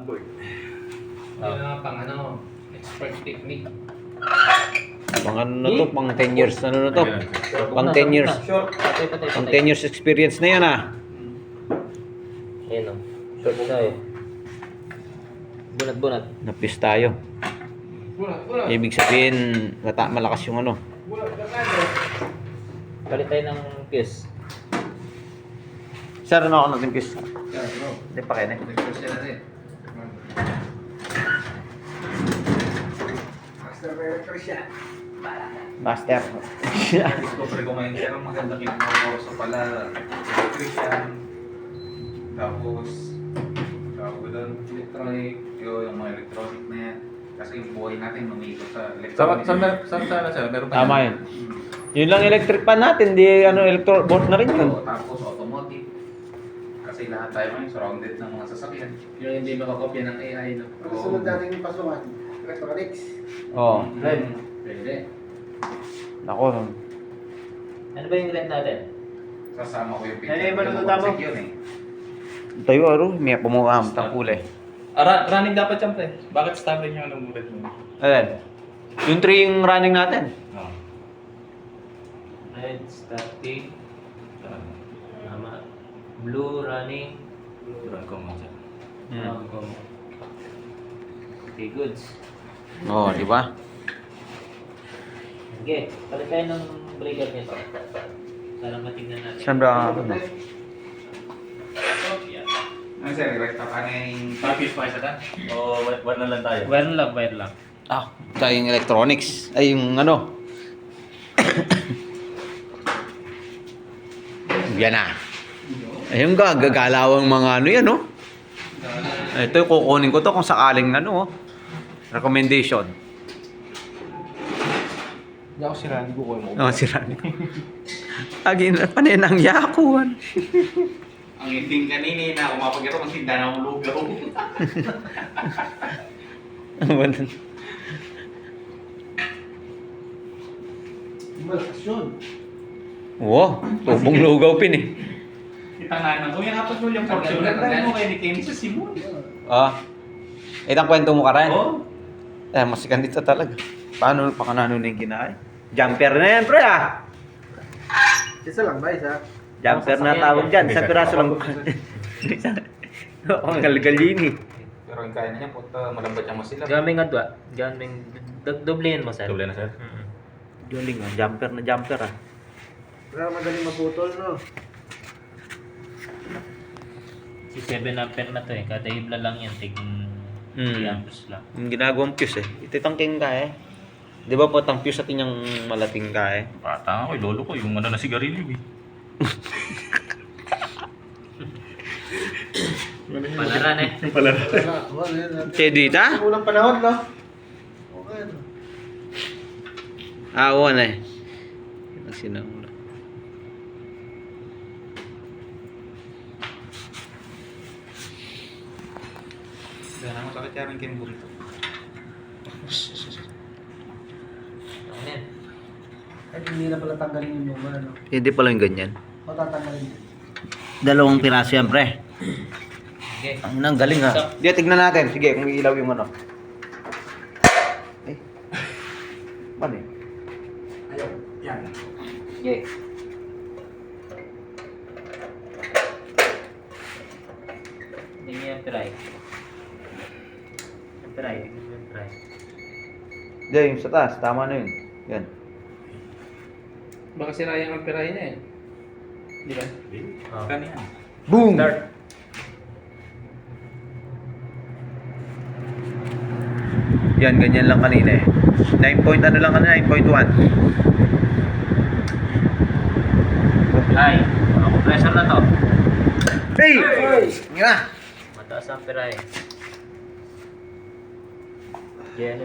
Yung mga pang ano, expert technique. Pang ano na to, pang 10 years, ano na to? Pang 10 years. Pang 10 years experience na yan ah. Ayan o. Short na eh. Bunat-bunat. Napis tayo. Ibig sabihin, malakas yung ano. Palit tayo ng fuse. Sir, ano ako natin fuse? Hindi pa kaya Master. Discover ko ngayon siya ang maganda kinukurso pala. Electrician. Tapos tawag doon, electronic, yung mga electronic na yan. Kasi yung buhay natin lumikot sa electronic. Saan siya? Meron pa Tama yun. Yun lang electric pan natin, di ano, board na rin yun. Tapos automotive. Kasi lahat tayo ngayon surrounded ng mga sasakyan. Yung hindi makakopya ng AI, no? Ang sunod natin yung pasungan, electronics. Oo. Pwede. Ako, Ano ba yung rent natin? Sasama ko yung Ano yung picture. maluluta mo? Yun eh. tayo aro, may pumuham, tangkulay. Running dapat yan, pre. Bakit stable yung anong bullet mo? Ayan. Yung 3 yung running natin. Oo. Red, static. Tama. Blue, running. Run ko mo siya. Okay, goods. Oo, di ba? Okay, palit tayo ng breaker nito. Para matignan natin. Saan ba ako? Ano sir, rekta pa na yung... Tapos pa isa ta? O wala na lang tayo? Wire lang. Ah, tayo yung electronics. Ay, yung ano. Yan na. Ay, yung gagalawang mga ano yan, no? Ito, kukunin ko to kung sakaling ano, oh. Recommendation. Hindi ako si Randy, kukuha mo. Oo, si Rani. Agin na panay ng yakuan. Ang ending kanina na kumapagkiro kung sinda na lugaw. Malakas yun. Wow, tubong lugaw pin eh. Itanganan ko yung apat mo yung Fortuner na mo kay ni Kenny sa Simon. Ah. Itang kwento mo ka rin? Oo. Masikan dito talaga. Paano pa kanano na yung kinain? Jumper na yan, pre ah. Isa lang ba, isa? Jumper na tawag dyan. Sa piraso lang. Ang galgalini. Pero yung kaya niya, puta, malambat yung masilap. Gaming adwa. Gaming... Doblehin mo, sir. Doble na, sir? Galing ah. Jumper na jumper ah. Pero madaling maputol, no? Si 7 ampere na to eh. Kada hibla lang yan. Tig 3 amperes lang. Yung ginagawang fuse eh. Ito tangking ka eh. Di ba po tang fuse atin yung malating ka eh? Bata ako, lolo ko, yung ano na sigarilyo eh. Palaran eh. Yung pala. Che dita? Unang panahon, no? Okay, no? Ah, oo na eh. Sinamula. Dahil naman sakit yan rin kinburito. Ano yan? Ay, hindi na pala tanggalin yung luma, no? Hindi pala yung ganyan. O tatanggalin. Dalawang piraso yan, pre. Okay. Ang galing ha. Sige, tignan natin. Sige, kung ilaw yung ano. Eh. Paano eh? Ayaw. Yan. Okay. Hindi niya ampere. Ampere. Ampere. Hindi, yung sa taas. Tama na yun. Yan. Baka sira yung amperahe niya eh. Di ba? Oh. Kanina. Boom! Start. Yan, ganyan lang kanina eh. 9 point ano lang kanina, 9.1. Ay, mga compressor na to. Hey! Nga! Mataas ang ampere. Yan.